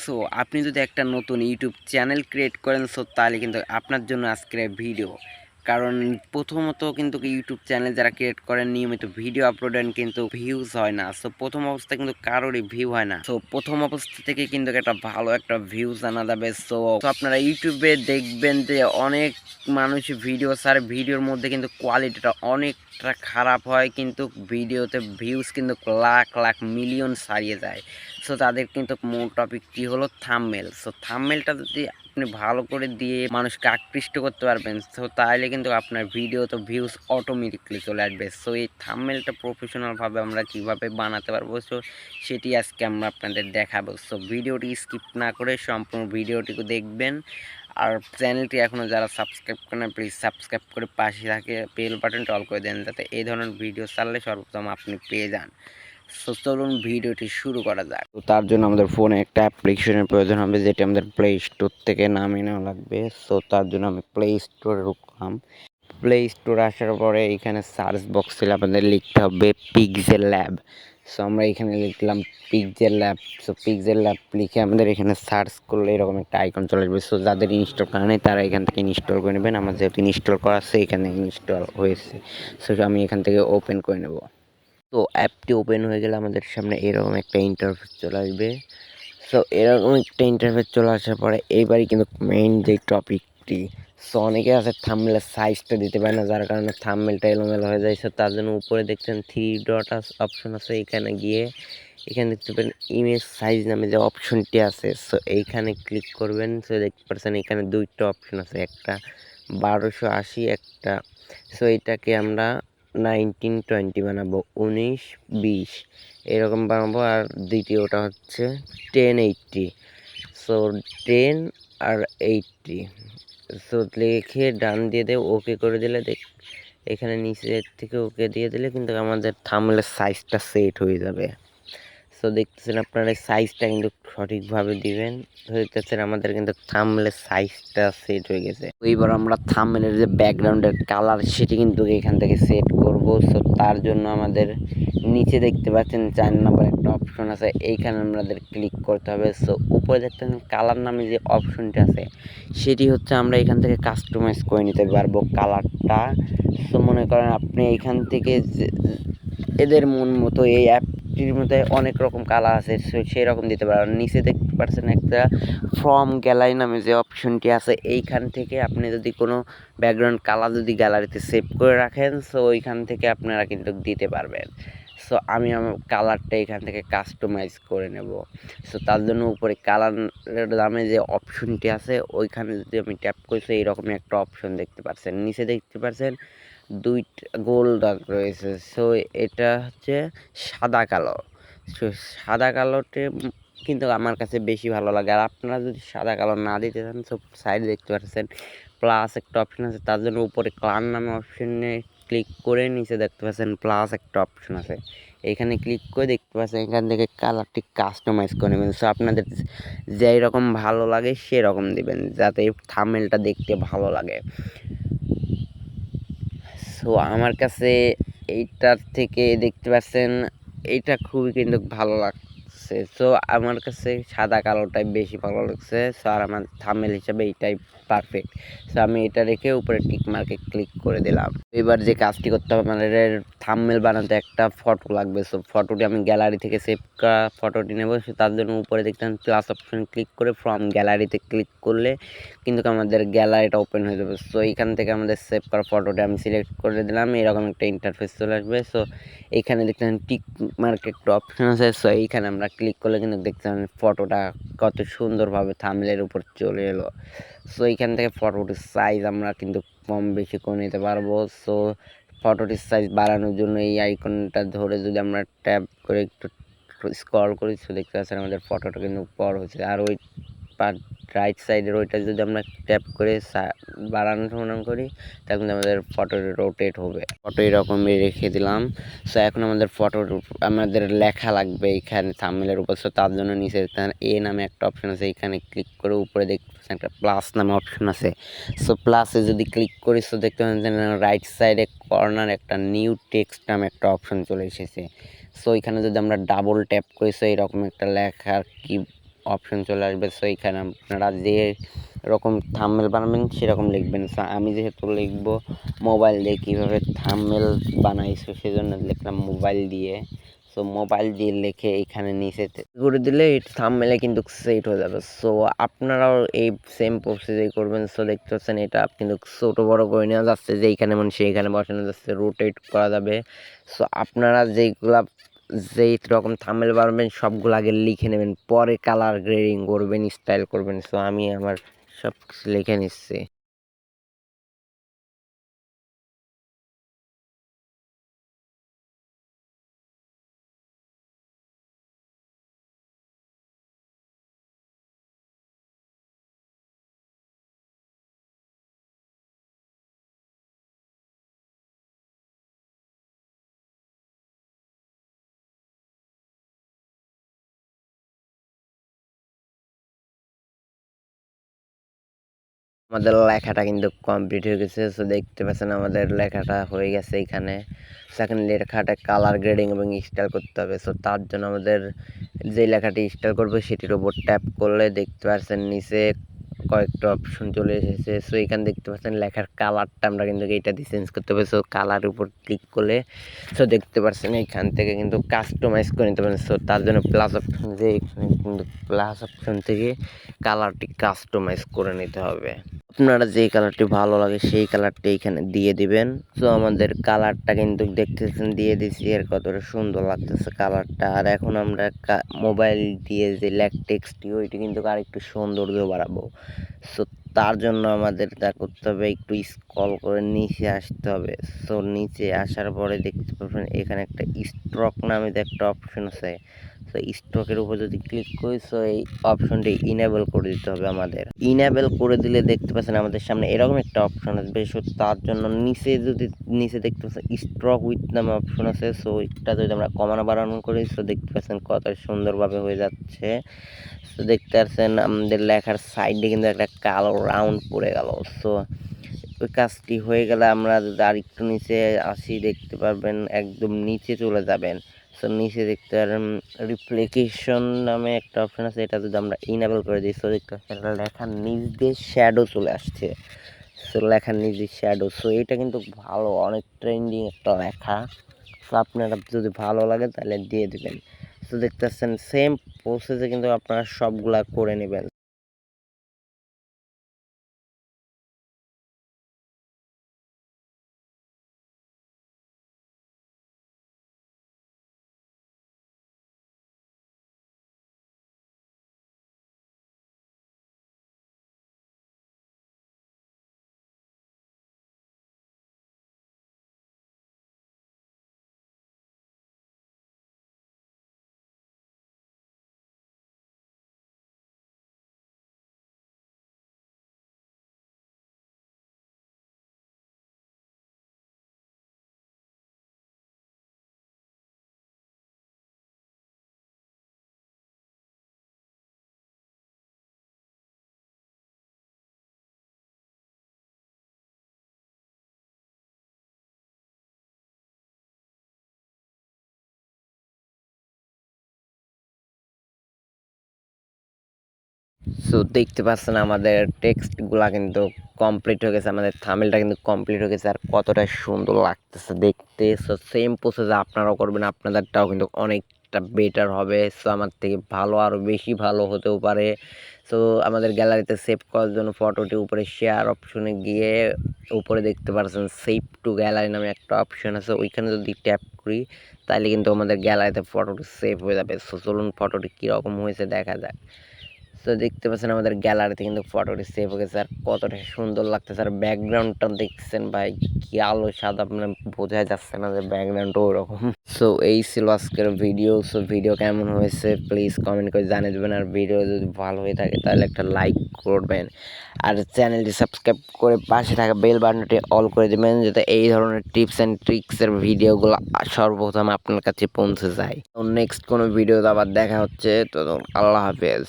So আপনি যদি একটা নতুন ইউটিউব চ্যানেল ক্রিয়েট করেন তাহলে কিন্তু আপনার জন্য আজকের এই ভিডিও। কারণ প্রথমত কিন্তু ইউটিউব চ্যানেল যারা ক্রিয়েট করেন নিয়মিত ভিডিও আপলোড দেন কিন্তু ভিউজ হয় না। সো প্রথম অবস্থায় কিন্তু কারোরই ভিউ হয় না। সো প্রথম অবস্থা থেকে কিন্তু একটা ভালো একটা ভিউজ আনা যাবে। সো আপনারা ইউটিউবে দেখবেন যে অনেক মানুষ ভিডিও ছাড়ে, ভিডিওর মধ্যে কিন্তু কোয়ালিটিটা অনেকটা খারাপ হয়, কিন্তু ভিডিওতে ভিউজ কিন্তু লাখ লাখ মিলিয়ন ছাড়িয়ে যায়। সো তাদের কিন্তু মূল টপিকটি হলো থাম্বনেল। সো থাম্বনেলটা যদি আপনি ভালো করে দিয়ে মানুষকে আকৃষ্ট করতে পারবেন, সো তাহলে কিন্তু আপনার ভিডিওতে ভিউজ অটোমেটিকলি চলে আসবে। সো এই থাম্বনেলটা প্রফেশনালভাবে আমরা কিভাবে বানাতে পারবো, সো সেটি আজকে আমরা আপনাদের দেখাবো। সো ভিডিওটি স্কিপ না করে সম্পূর্ণ ভিডিওটিকে দেখবেন। আর চ্যানেলটি এখনও যারা সাবস্ক্রাইব করেন প্লিজ সাবস্ক্রাইব করে পাশে থাকে বেল বাটনটা অল করে দেন, যাতে এই ধরনের ভিডিও চাললে সর্বপ্রথম আপনি পেয়ে যান। সো চলুন ভিডিওটি শুরু করা যাক। তো তার জন্য আমাদের ফোনে একটা অ্যাপ্লিকেশনের প্রয়োজন হবে, যেটি আমাদের প্লে স্টোর থেকে নামিয়ে নেওয়া লাগবে। সো তার জন্য আমি প্লে স্টোরে ঢুকলাম। প্লে স্টোরে আসার পরে এখানে সার্চ বক্সে আমাদের লিখতে হবে পিক্সেল ল্যাব। সো আমরা এখানে লিখলাম pixel lab. So pixel lab লিখে আমাদের এখানে সার্চ করলে এরকম একটা আইকন চলে আসবে। সো যাদের ইনস্টল করা নেই তারা এখান থেকে ইনস্টল করে নেবেন। আমার যেহেতু ইনস্টল করা আছে এখানে ইনস্টল হয়েছে, সো আমি এখান থেকে ওপেন করে নেব। তো অ্যাপটি ওপেন হয়ে গেলে আমাদের সামনে এরকম একটা ইন্টারফেস চলে আসবে। সো এরকম একটা ইন্টারফেস চলে আসার পরে এইবারই কিন্তু মেইন যে টপিকটি। সো অনেকে আছে থাম্বনেলের সাইজটা দিতে পারে না, যার কারণে থাম্বনেলটা এলোমেলো হয়ে যায়। সো তার জন্য উপরে দেখছেন 3 ডট অপশন আছে, এখানে গিয়ে এখানে দেখতে পাবেন ইমেজ সাইজ নামে যে অপশনটি আছে। সো এইখানে ক্লিক করবেন। সো দেখতে পাচ্ছেন এখানে দুইটা অপশন আছে, একটা 1280, একটা। সো এটাকে আমরা 1920 বানাবো, 1920 এরকম বানাবো। আর দ্বিতীয়টা হচ্ছে 1080। সো 10 আর 80। সো লিখে ডান দিয়ে দেব, ওকে করে দিলে এখানে নিচের থেকে ওকে দিয়ে দিলে কিন্তু আমাদের থাম্বনেলের সাইজটা সেট হয়ে যাবে। সো দেখতেছেন আপনারা সাইজটা কিন্তু সঠিকভাবে দিবেন। দেখতেছেন আমাদের কিন্তু থাম্বনেলের সাইজটা সেট হয়ে গেছে। এইবার আমরা থাম্বনেলের যে ব্যাকগ্রাউন্ডের কালার সেটি কিন্তু এখান থেকে সেট করব। সো তার জন্য আমাদের নিচে দেখতে পাচ্ছেন 4 নম্বর একটা অপশন আছে, এইখানে আমাদের ক্লিক করতে হবে। সো উপরে দেখতেন কালার নামে যে অপশনটি আছে সেটি হচ্ছে আমরা এখান থেকে কাস্টমাইজ করে নিতে পারবো কালারটা। সো মনে করেন আপনি এখান থেকে এদের মন মতো এই অ্যাপটির মধ্যে অনেক রকম কালার আছে, সেই রকম দিতে পারেন। নিচে দেখতে পাচ্ছেন একটা ফ্রম গ্যালারি নামে যে অপশনটি আছে, এইখান থেকে আপনি যদি কোনো ব্যাকগ্রাউন্ড কালার যদি গ্যালারিতে সেভ করে রাখেন, সো ওইখান থেকে আপনারা কিন্তু দিতে পারবেন। সো আমি আমার কালারটা এখান থেকে কাস্টমাইজ করে নেব। সো তার জন্য উপরে কালারের দামে যে অপশনটি আছে ওইখানে যদি আমি ট্যাপ করি, এইরকমই একটা অপশন দেখতে পাচ্ছেন। নিচে দেখতে পাচ্ছেন দুইটা গোল দাগ রয়েছে। সো এটা হচ্ছে সাদা কালো। সো সাদা কালোতে কিন্তু আমার কাছে বেশি ভালো লাগে। আর আপনারা যদি সাদা কালো না দিতে চান, সব সাইডে দেখতে পাচ্ছেন প্লাস একটা অপশন আছে, তার জন্য উপরে কালার নামে অপশনে ক্লিক করে নিচে দেখতে পাচ্ছেন প্লাস একটা অপশন আছে, এখানে ক্লিক করে দেখতে পাচ্ছেন এখান থেকে কালারটি কাস্টমাইজ করে নেবেন। সো আপনাদের যেই রকম ভালো লাগে সেরকম দিবেন, যাতে থাম্বনেলটা দেখতে ভালো লাগে। সো আমার কাছে এইটার থেকে দেখতে পাচ্ছেন এইটা খুবই কিন্তু ভালো লাগছে। সো আমার কাছে সাদা কালোটাই বেশি ভালো লাগছে। সো আর আমার থাম্বনেল হিসাবে এইটাই পারফেক্ট। সো আমি এটা রেখে উপরে টিক মার্কে ক্লিক করে দিলাম। এবার যে কাজটি করতে হবে, আমাদের থাম্বনেল বানাতে একটা ফটো লাগবে। সো ফটোটি আমি গ্যালারি থেকে সেভ করা ফটোটি নেব। সো তার জন্য উপরে দেখতেন প্লাস অপশন ক্লিক করে ফ্রম গ্যালারিতে ক্লিক করলে কিন্তু আমাদের গ্যালারিটা ওপেন হয়ে যাবে। সো এইখান থেকে আমাদের সেভ করা ফটোটা আমি সিলেক্ট করে দিলাম, এরকম একটা ইন্টারফেস চলে আসবে। সো এইখানে দেখতেন টিক মার্ক একটা অপশন আছে। সো এইখানে আমরা ক্লিক করলে কিন্তু দেখতেন ফটোটা কত সুন্দরভাবে থাম্বনেলের উপর চলে এলো। সো এইখান থেকে ফটোটির সাইজ আমরা কিন্তু কম বেশি করে নিতে পারবো। সো ফটোটির সাইজ বাড়ানোর জন্য এই আইকনটা ধরে যদি আমরা ট্যাপ করে একটু স্ক্রল করি, সো দেখতে পাচ্ছেন আমাদের ফটোটা কিন্তু বড় হচ্ছে। আর ওই রাইট সাইডের ওইটা যদি আমরা ট্যাপ করে বাড়ানো টানানো করি, তখন আমাদের ফটো রোটেট হবে। ফটো এরকমই রেখে দিলাম। সো এখন আমাদের আমাদের লেখা লাগবে এখানে থাম্বনেলের উপর। সো তার জন্য নিচে এ নামে একটা অপশন আছে, এখানে ক্লিক করে উপরে দেখতে পাচ্ছেন একটা প্লাস নামে অপশন আছে। সো প্লাসে যদি ক্লিক করি, সো দেখতে পাচ্ছেন রাইট সাইডে কর্নার একটা নিউ টেক্সট নামে একটা অপশন চলে এসেছে। সো এখানে যদি আমরা ডাবল ট্যাপ করি, সো এইরকম একটা লেখার কি অপশন চলে আসবে। সো এখানে আপনারা যে রকম থাম্বনেল বানাবেন সেরকম লিখবেন। সো আমি যেহেতু লিখবো মোবাইল দিয়ে কীভাবে থাম্বনেল বানাই, সো সেজন্য লিখলাম মোবাইল দিয়ে। সো মোবাইল দিয়ে লিখে এখানে নিচে করে দিলে এই থাম্বনেলে কিন্তু সেট হয়ে যাবে। সো আপনারাও এই সেম প্রসেসে করবেন। সো দেখতে পাচ্ছেন এটা কিন্তু ছোটো বড় করে নেওয়া যাচ্ছে, যে এইখানে মানে সেইখানে বসানো যাচ্ছে, রোটেট করা যাবে। সো আপনারা যেই রকম থাম্বনেল বানাবেন সবগুলো আগে লিখে নেবেন, পরে কালার গ্রেডিং করবেন, স্টাইল করবেন। সো আমি আমার সব কিছু লিখে নিচ্ছি। আমাদের লেখাটা কিন্তু কমপ্লিট হয়ে গেছে। সো দেখতে পাচ্ছেন আমাদের লেখাটা হয়ে গেছে এখানে। সেকেন্ড লেখাটা কালার গ্রেডিং এবং স্টাইল করতে হবে। সো তার জন্য আমাদের যে লেখাটি স্টাইল করবে সেটির উপর ট্যাপ করলে দেখতে পাচ্ছেন নিচে কয়েকটা অপশন চলে এসেছে। সো এখানে দেখতে পাচ্ছেন লেখার কালারটা আমরা কিন্তু এইটা দিয়ে চেঞ্জ করতে হবে। সো কালারের উপর ক্লিক করলে সো দেখতে পাচ্ছেন এখান থেকে কিন্তু কাস্টমাইজ করে নিতে পারেন। সো তার জন্য প্লাস অপশন, যে এখানে কিন্তু প্লাস অপশন থেকে কালারটি কাস্টমাইজ করে নিতে হবে। আপনারা যেই কালারটি ভালো লাগে সেই কালারটি এখানে দিয়ে দিবেন। সো আমাদের কালারটা কিন্তু দেখতেছেন দিয়ে দিছি, আর কতটা সুন্দর লাগতেছে কালারটা। আর এখন আমরা মোবাইল দিয়ে যে টেক্সটটি ওইটি কিন্তু আরেকটু সৌন্দর্য বাড়াবো। সো তার জন্য আমাদের যা করতে হবে, একটু স্ক্রল করে নিচে আসতে হবে। সো নিচে আসার পরে দেখতে পাবেন এখানে একটা স্ট্রোক নামে যে একটা অপশন আছে। তো স্ট্রোকের উপর যদি ক্লিক করি, সো এই অপশনটি ইনেবল করে দিতে হবে আমাদের। ইনেবল করে দিলে দেখতে পাচ্ছেন আমাদের সামনে এরকম একটা অপশন আসবে। সো তার জন্য নিচে দেখতে পাচ্ছেন স্ট্রোক উইথ নামে অপশন আছে। সো এটা যদি আমরা কমানো বাড়ানো করি, সো দেখতে পাচ্ছেন কত সুন্দরভাবে হয়ে যাচ্ছে। সো দেখতে পাচ্ছেন আমাদের লেখার সাইডে কিন্তু একটা কালো রাউন্ড পড়ে গেল। সো ওই কাজটি হয়ে গেলে আমরা যদি আর একটু নিচে আসি, দেখতে পারবেন একদম নিচে চলে যাবেন। সো নিচে দেখতে পারেন রিফ্লেকশন নামে একটা অপশন আছে, এটা যদি আমরা ইনেবল করে দিই, সো দেখতে পাচ্ছেন লেখার নিচ দিয়ে শ্যাডো চলে আসছে। সো লেখার নিচ দিয়ে শ্যাডো, সো এটা কিন্তু ভালো, অনেক ট্রেন্ডিং একটা লেখা। সো আপনারা যদি ভালো লাগে তাহলে দিয়ে দিবেন। সো দেখতে পাচ্ছেন সেম প্রসেসে কিন্তু আপনারা সবগুলা করে নেবেন। সো দেখতে পাচ্ছেন আমাদের টেক্সটগুলা কিন্তু কমপ্লিট হয়ে গেছে, আমাদের থাম্বনেলটা কিন্তু কমপ্লিট হয়ে গেছে, আর কতটা সুন্দর লাগতেছে দেখতে। সো সেম প্রসেসে আপনারাও করবেন, আপনাদেরটাও কিন্তু অনেকটা বেটার হবে। সো আমার থেকে ভালো, আরও বেশি ভালো হতেও পারে। সো আমাদের গ্যালারিতে সেভ করার জন্য ফটোটি উপরে শেয়ার অপশনে গিয়ে উপরে দেখতে পাচ্ছেন সেভ টু গ্যালারি নামে একটা অপশন আছে, ওইখানে যদি ট্যাপ করি তাহলে কিন্তু আমাদের গ্যালারিতে ফটোটি সেভ হয়ে যাবে। সো চলুন ফটোটি কীরকম হয়েছে দেখা যাক। তো দেখতে পাচ্ছেন আমাদের গ্যালারিতে কিন্তু ফটোটি সেভ হয়ে গেছে, আর কতটা সুন্দর লাগতেছে। আর ব্যাকগ্রাউন্ডটা দেখছেন ভাই, কি আলো সাদা, আপনার বোঝা যাচ্ছে না যে ব্যাকগ্রাউন্ডটা ওরকম। সো এই ছিল আজকের ভিডিও। সো ভিডিও কেমন হয়েছে প্লিজ কমেন্ট করে জানিয়ে দেবেন, আর ভিডিও যদি ভালো হয়ে থাকে তাহলে একটা লাইক করবেন, আর চ্যানেলটি সাবস্ক্রাইব করে পাশে থাকা বেল বাটনটি অল করে দেবেন, যাতে এই ধরনের টিপস অ্যান্ড ট্রিক্সের ভিডিওগুলো সর্বপ্রথম আপনার কাছে পৌঁছে যায়। তো নেক্সট কোনো ভিডিওতে আবার দেখা হচ্ছে, তো আল্লাহ হাফেজ।